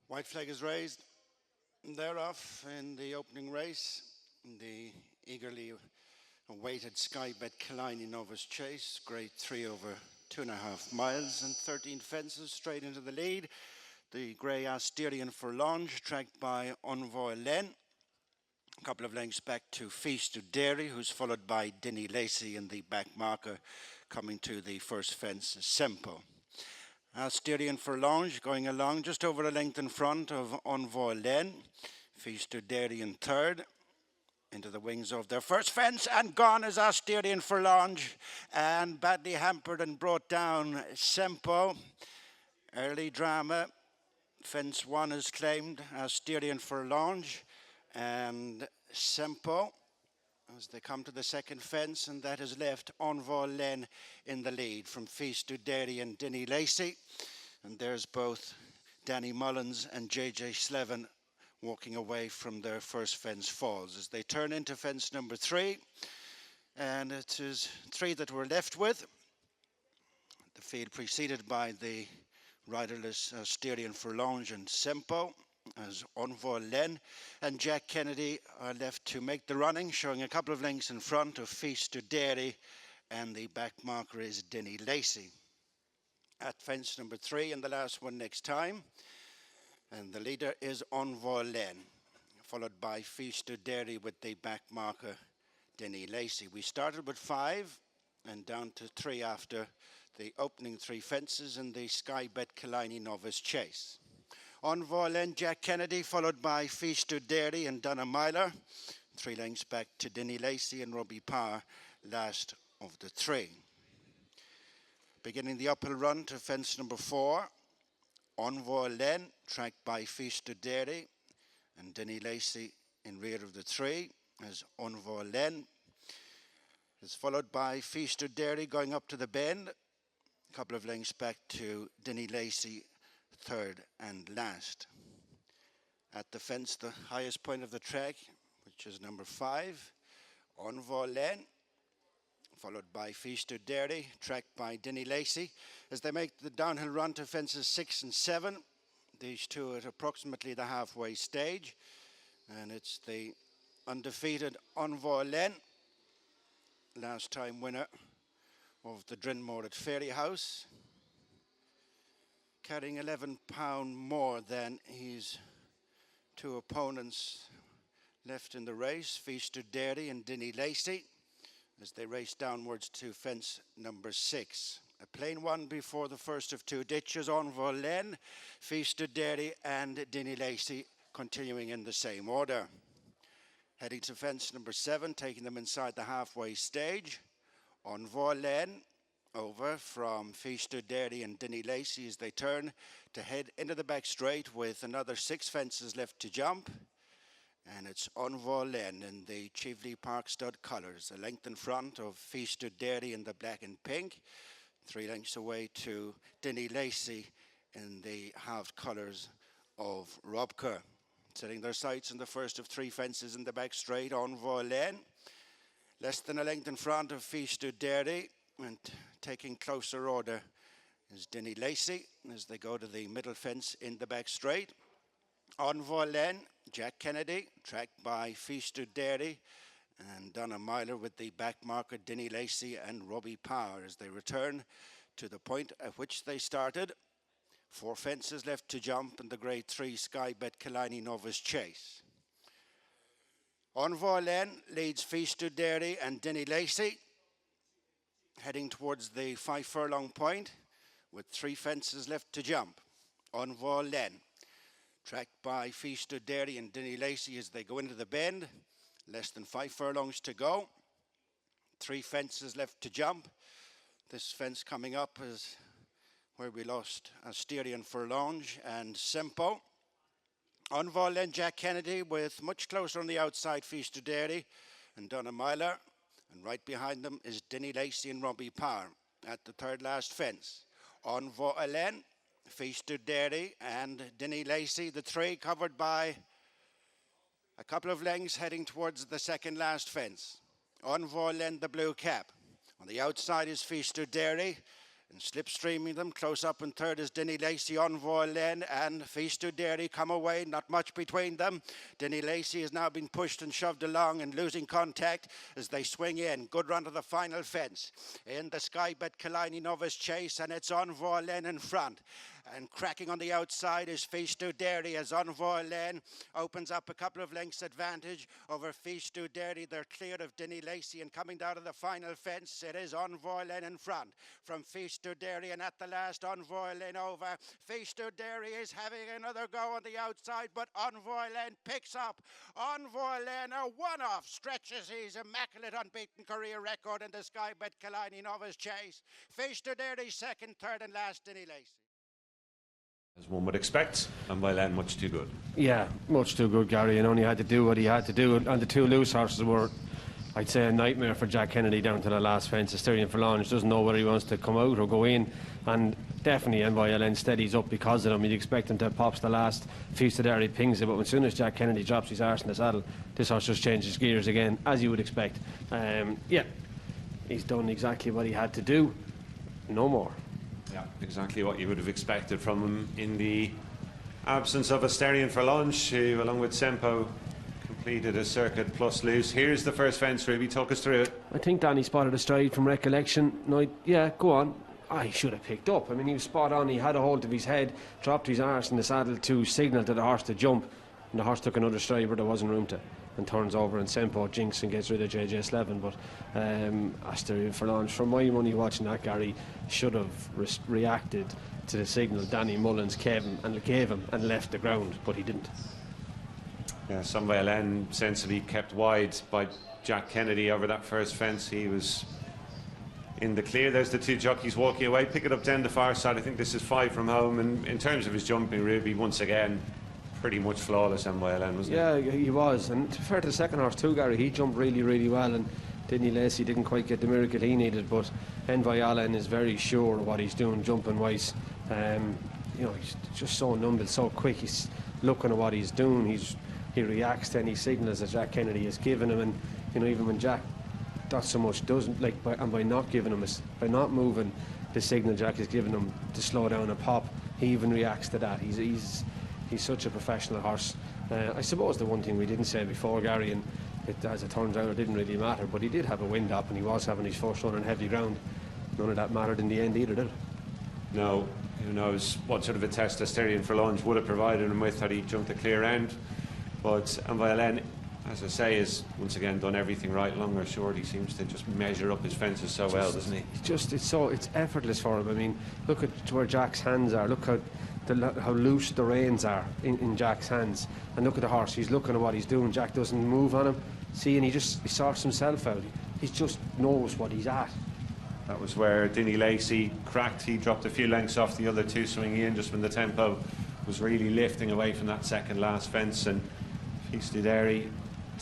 White flag is raised. They're off in the opening race. The eagerly awaited Skybet Killiney Novice Chase, grade 3 over 2.5 miles and 13 fences straight into the lead. The grey Asterion Forlonge, tracked by Envoi Allen. A couple of lengths back to Feast to Dairy, who's followed by Dinny Lacey in the back marker. Coming to the first fence, Simple. Asterion Forlonge going along just over a length in front of Envoi Allen. Feast to Dairy in third. Into the wings of their first fence, and gone is Asterion Forlonge, and badly hampered and brought down Simple. Early drama. Fence 1 is claimed, Asterion Forlonge and Simple as they come to the second fence, and that has left Envoi Allen in the lead from Feast to Dairy and Dinny Lacey. And there's both Danny Mullins and JJ Slevin walking away from their first fence falls as they turn into fence number 3. And it is 3 that we're left with. The field preceded by the riderless Asterion Forlonge and Simple, as Envoi Allen and Jack Kennedy are left to make the running, showing a couple of lengths in front of Feast to Dairy, and the back marker is Dinny Lacey. At fence number 3 and the last one next time, and the leader is Envoi Allen, followed by Feast to Dairy with the back marker Dinny Lacey. We started with 5 and down to 3 after the opening 3 fences in the Skybet Killiney Novice Chase. Envoi Allen, Jack Kennedy, followed by Feast to Dairy and Donna Myler. 3 lengths back to Dinny Lacey and Robbie Power, last of the 3. Beginning the uphill run to fence number 4, Envoi Allen, tracked by Feast to Dairy and Dinny Lacey in rear of the 3, as Envoi Allen is followed by Feast to Dairy going up to the bend. A couple of lengths back to Dinny Lacey, third and last. At the fence, the highest point of the track, which is number 5, Envoi Allen, followed by Feast to Dairy, tracked by Dinny Lacey, as they make the downhill run to fences 6 and 7. These two at approximately the halfway stage, and it's the undefeated Envoi Allen, last time winner of the Drinmore at Fairyhouse, carrying 11 pounds more than his 2 opponents left in the race, Feast to Dairy and Dinny Lacey, as they race downwards to fence number 6. A plain one before the first of 2 ditches. Envoi Allen, Feast to Dairy and Dinny Lacey continuing in the same order. Heading to fence number 7, taking them inside the halfway stage. Envoi Allen over from Feast to Dairy and Dinny Lacey as they turn to head into the back straight with another 6 fences left to jump. And it's Envoi Allen in the Cheveley Park stud colours, a length in front of Feast to Dairy in the black and pink, 3 lengths away to Dinny Lacey in the halved colours of Rob Kerr. Setting their sights in the first of 3 fences in the back straight, Envoi Allen, less than a length in front of Feast to Dairy, and taking closer order is Dinny Lacey as they go to the middle fence in the back straight. Envoi Allen, Jack Kennedy, tracked by Feast to Dairy and Donna Myler with the back marker Dinny Lacey and Robbie Power as they return to the point at which they started. 4 fences left to jump in the grade 3 Skybet Killiney Novice Chase. Envoi Allen leads Feast to Dairy and Dinny Lacey, heading towards the 5 furlong point with 3 fences left to jump. Envoi Allen, tracked by Feast to Dairy and Dinny Lacey as they go into the bend. Less than 5 furlongs to go. 3 fences left to jump. This fence coming up is where we lost Asterion Forlonge and Simple. Envoi Allen, Jack Kennedy with much closer on the outside Feast to Dairy and Donna Myler. And right behind them is Dinny Lacey and Robbie Power at the third last fence. Envoi Allen, Feast to Dairy and Dinny Lacey, the 3 covered by a couple of lengths heading towards the second last fence. Envoi Allen, the blue cap. On the outside is Feast to Dairy And slipstreaming them, close up in third is Denny Lacey, Envoi Allen and Feast to Dairy come away, not much between them. Denny Lacey has now been pushed and shoved along and losing contact as they swing in. Good run to the final fence. In the Skybet Killiney Novice Chase, and it's Envoi Allen in front. And cracking on the outside is Feast to Dairy as Envoi Allen opens up a couple of lengths advantage over Feast to Dairy. They're clear of Denny Lacey, and coming down to the final fence, it is Envoi Allen in front from Feast to Dairy, and at the last Envoi Allen over. Feast to Dairy is having another go on the outside, but Envoi Allen picks up. Envoi Allen, a one-off, stretches his immaculate unbeaten career record in the Skybet Killiney Novice Chase. Feast to Dairy second, third and last Denny Lacey. As one would expect, Envoi Allen much too good. Yeah, much too good, Gary, and only had to do what he had to do. And the two loose horses were, I'd say, a nightmare for Jack Kennedy down to the last fence. Asterion Forlonge doesn't know whether he wants to come out or go in, and definitely Envoi Allen steadies up because of him. You'd expect him to pops the last Feast of Dairy, pings it, but as soon as Jack Kennedy drops his arse in the saddle, this horse just changes gears again, as you would expect. Yeah, he's done exactly what he had to do, no more. Yeah, exactly what you would have expected from him in the absence of Asterion Forlonge, who, along with Sempo, completed a circuit plus loose. Here's the first fence, Ruby. Talk us through it. I think Danny spotted a stride from recollection. No, yeah, go on. He should have picked up. I mean, he was spot on. He had a hold of his head, dropped his arse in the saddle to signal to the horse to jump, and the horse took another stride where there wasn't room to, and turns over, and Sempo jinks and gets rid of JJ Slevin. But Asterion Forlonge, for my money watching that, Gary, should have reacted to the signal Danny Mullins gave him and left the ground, but he didn't. Yeah, Envoi Allen sensibly kept wide by Jack Kennedy over that first fence. He was in the clear. There's the two jockeys walking away. Pick it up down the far side. I think this is 5 from home, and in terms of his jumping, Ruby, once again, pretty much flawless, Envoi Allen, wasn't he? Yeah, he was. And to be fair to the second horse too, Gary, he jumped really, really well, and Denny Lacey didn't quite get the miracle he needed, but Envoi Allen is very sure of what he's doing jumping wise. You know, he's just so nimble, so quick. He's looking at what he's doing. He reacts to any signals that Jack Kennedy has given him, and you know, even when Jack not so much doesn't like, by not giving him by not moving the signal Jack has given him to slow down and pop, he even reacts to that. He's such a professional horse. I suppose the one thing we didn't say before, Gary, and as it turns out, it didn't really matter, but he did have a wind up, and he was having his first run on heavy ground. None of that mattered in the end either, did it? No. Who knows what sort of a test Asterion Forlonge would have provided him with had he jumped the clear end. But Envoi Allen, as I say, has once again done everything right, long or short. He seems to just measure up his fences so well, doesn't he? It's effortless for him. I mean, look at where Jack's hands are. Look how loose the reins are in Jack's hands, and look at the horse. He's looking at what he's doing. Jack doesn't move on him. See, and he sorts himself out. He just knows what he's at. That was where Denny Lacey cracked. He dropped a few lengths off the other two swinging in just when the tempo was really lifting away from that second last fence. And Feast to Dairy,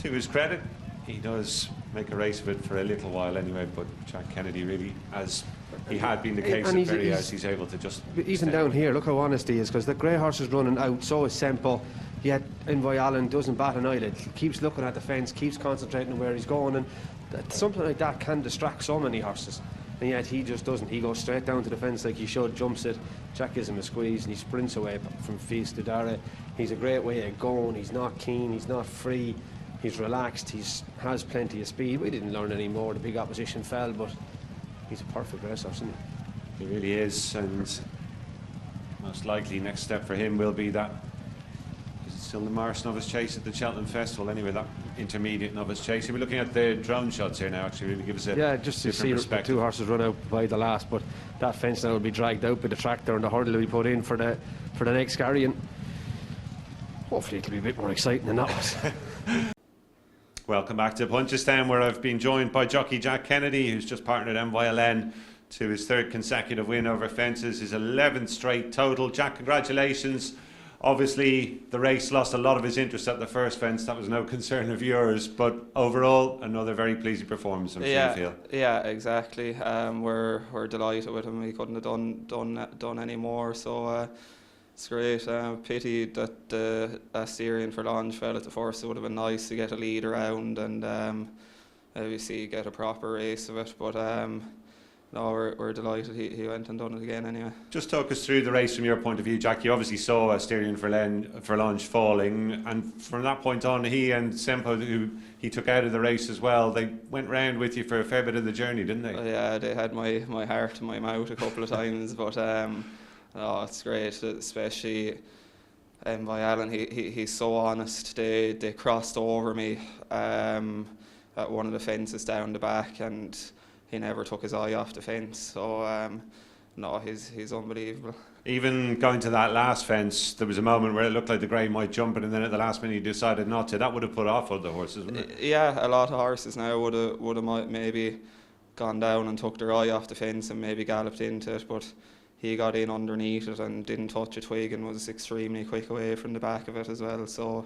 to his credit, he does make a race of it for a little while anyway, but Jack Kennedy really, as he had been the case at Ferrières, he's able to just even down here, look how honest he is, because the grey horse is running out, so is Sempo, yet Envoi Allen doesn't bat an eyelid, keeps looking at the fence, keeps concentrating on where he's going, and something like that can distract so many horses, and yet he just doesn't. He goes straight down to the fence like he should, jumps it, Jack gives him a squeeze, and he sprints away from Feast to Dairy. He's a great way of going. He's not keen, he's not free, he's relaxed, has plenty of speed. We didn't learn any more, the big opposition fell, but he's a perfect racehorse, isn't he? He really is, and most likely next step for him will be that, is it still the Morris Novice Chase at the Cheltenham Festival anyway, that intermediate Novice Chase. We're looking at the drone shots here now, actually, really give us a just to see the two horses run out by the last, but that fence now will be dragged out by the tractor, and the hurdle will be put in for the next Gary, and hopefully it'll be a bit more exciting than that was. Welcome back to Punchestown, where I've been joined by jockey Jack Kennedy, who's just partnered Envoi Allen to his 3rd consecutive win over fences, his 11th straight total. Jack, congratulations. Obviously, the race lost a lot of his interest at the first fence. That was no concern of yours, but overall, another very pleasing performance, I'm sure you feel. Yeah, exactly. We're delighted with him. He couldn't have done any more. So it's great. Pity that Asterion Forlonge fell at the first. It would have been nice to get a lead around and obviously get a proper race of it. But no, we're delighted he went and done it again anyway. Just talk us through the race from your point of view, Jack. You obviously saw Asterion Forlonge falling, and from that point on, he and Sempo, who he took out of the race as well, they went round with you for a fair bit of the journey, didn't they? Yeah, they had my heart in my mouth a couple of times, but no, it's great, especially Envoi Allen. He's so honest. They crossed over me at one of the fences down the back, and he never took his eye off the fence. So no, he's unbelievable. Even going to that last fence, there was a moment where it looked like the grey might jump it, and then at the last minute he decided not to. That would have put off other horses, wouldn't it? Yeah, a lot of horses now would have maybe gone down and took their eye off the fence and maybe galloped into it, but he got in underneath it and didn't touch a twig and was extremely quick away from the back of it as well. So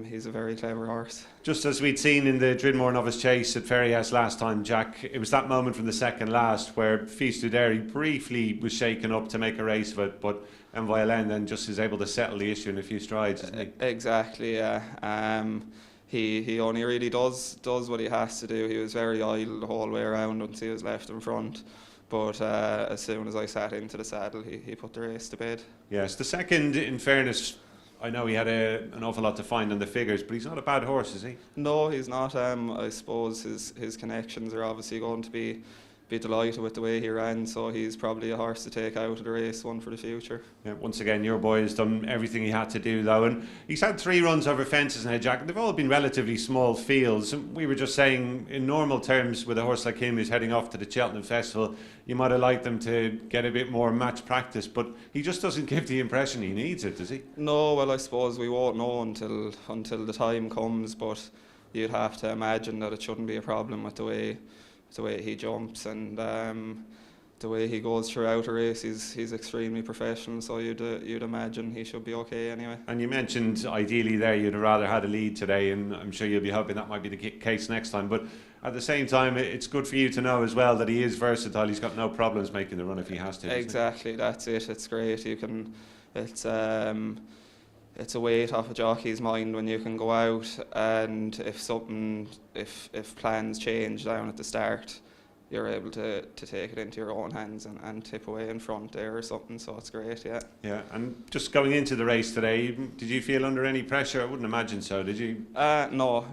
he's a very clever horse. Just as we'd seen in the Envoi Novice Chase at Ferryhouse last time, Jack, it was that moment from the second last where Feast of Derry briefly was shaken up to make a race of it, but Envoi Allen then just is able to settle the issue in a few strides, isn't he? Exactly, yeah. He only really does what he has to do. He was very idle the whole way around until he was left in front. But as soon as I sat into the saddle, he put the race to bed. Yes, the second, in fairness, I know he had an awful lot to find on the figures, but he's not a bad horse, is he? No, he's not. I suppose his connections are obviously going to be delighted with the way he ran, so he's probably a horse to take out of the race, one for the future. Yeah, once again, your boy has done everything he had to do, though, and he's had 3 runs over fences now, Jack. They've all been relatively small fields. We were just saying, in normal terms, with a horse like him who's heading off to the Cheltenham Festival, you might have liked them to get a bit more match practice, but he just doesn't give the impression he needs it, does he? No, well, I suppose we won't know until the time comes, but you'd have to imagine that it shouldn't be a problem with the way he jumps and the way he goes throughout a race. He's extremely professional, so you'd imagine he should be okay anyway. And you mentioned ideally there you'd have rather had a lead today, and I'm sure you'll be hoping that might be the case next time, but at the same time it's good for you to know as well that he is versatile. He's got no problems making the run if he has to. Exactly, that's it. It's great. It's a weight off a jockey's mind when you can go out, and if plans change down at the start, you're able to take it into your own hands and tip away in front there or something. So it's great, yeah. Yeah, and just going into the race today, did you feel under any pressure? I wouldn't imagine so, did you? No.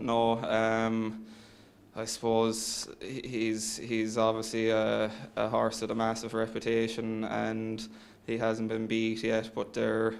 I suppose he's obviously a horse with a massive reputation, and he hasn't been beat yet, but they're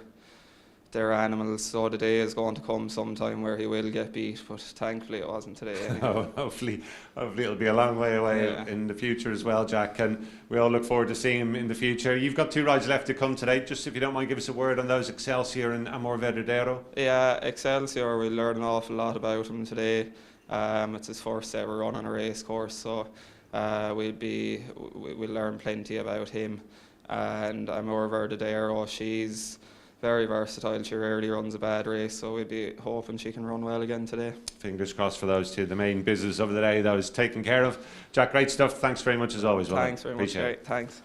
animals, so the day is going to come sometime where he will get beat, but thankfully it wasn't today anyway. No, hopefully it'll be a long way away in the future as well, Jack, and we all look forward to seeing him in the future. You've got 2 rides left to come today. Just if you don't mind, give us a word on those, Excelsior and Amor Verdadero. Yeah, Excelsior, we'll learn an awful lot about him today. It's his first ever run on a race course, so we'll learn plenty about him. And Amor Verdadero, she's very versatile. She rarely runs a bad race, so we'll be hoping she can run well again today. Fingers crossed for those 2. The main business of the day, that was taken care of. Jack, great stuff. Thanks very much as always. Thanks very much. Thanks.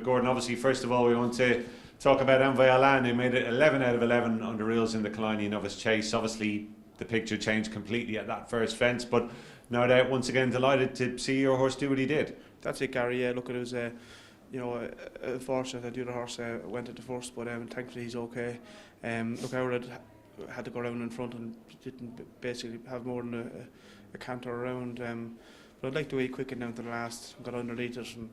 Gordon, obviously, first of all, we want to talk about Envoi Allen, who made it 11 out of 11 under rules in the Killiney Novice Chase. Obviously, the picture changed completely at that first fence, but no doubt, once again, delighted to see your horse do what he did. That's it, Gary. Yeah, look, it was unfortunate that the other horse went at the first, but thankfully he's okay. Look, Howard had to go around in front and didn't basically have more than a canter around. But I'd like the way he quickened down to the last, got underneath it and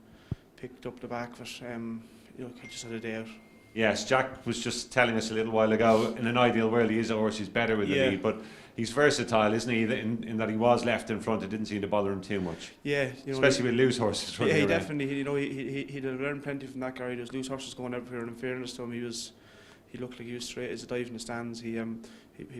picked up the back, but he just had a day out. Yes, Jack was just telling us a little while ago, in an ideal world he is a horse who's better with the lead, but he's versatile, isn't he, in that he was left in front. It didn't seem to bother him too much. Yeah. Especially with loose horses running around. Definitely, he'd have learned plenty from that, Gary. There's loose horses going everywhere, and in fairness to him, he looked like he was straight as a dive in the stands. He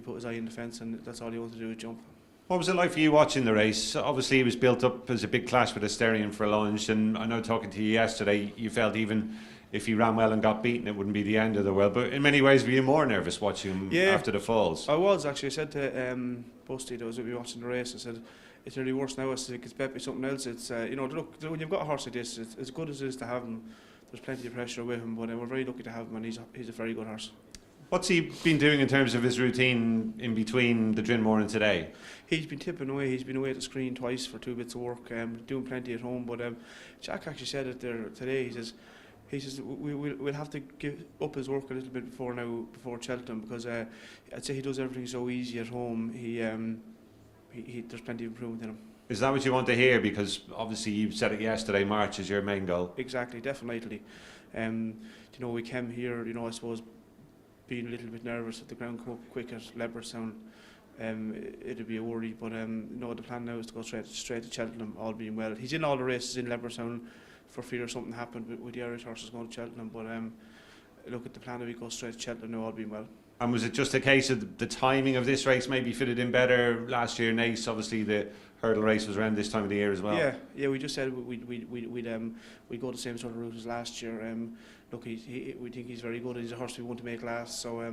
put his eye in the fence, and that's all he wanted to do was jump. What was it like for you watching the race? Obviously, it was built up as a big clash with Asterion Forlonge, and I know talking to you yesterday, you felt even if he ran well and got beaten, it wouldn't be the end of the world. But in many ways, were you more nervous watching him after the falls? I was, actually. I said to Busty, that was with me watching the race, I said, it's really worse now. I said, it's better something else. It's look, when you've got a horse like this, it's as good as it is to have him. There's plenty of pressure with him, but we're very lucky to have him, and he's a very good horse. What's he been doing in terms of his routine in between the Drinmore and today? He's been tipping away. He's been away at the screen twice for 2 bits of work, doing plenty at home. But Jack actually said it there today. He says we'll have to give up his work a little bit before Cheltenham, because I'd say he does everything so easy at home. He there's plenty of improvement in him. Is that what you want to hear? Because obviously you said it yesterday, March is your main goal. Exactly, definitely. We came here, I suppose, being a little bit nervous if the ground come up quick at Leopardstown. It'd be a worry, but the plan now is to go straight to Cheltenham, all being well. He's in all the races in Leopardstown for fear something happened with the Irish horses going to Cheltenham, but look at the plan that we go straight to Cheltenham now, all being well. And was it just a case of the timing of this race maybe fitted in better last year? Naas, obviously the hurdle race was around this time of the year as well. Yeah. We just said we'd go the same sort of route as last year. Look, we think he's very good. He's a horse we want to make last, so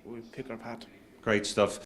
we pick our path. Great stuff.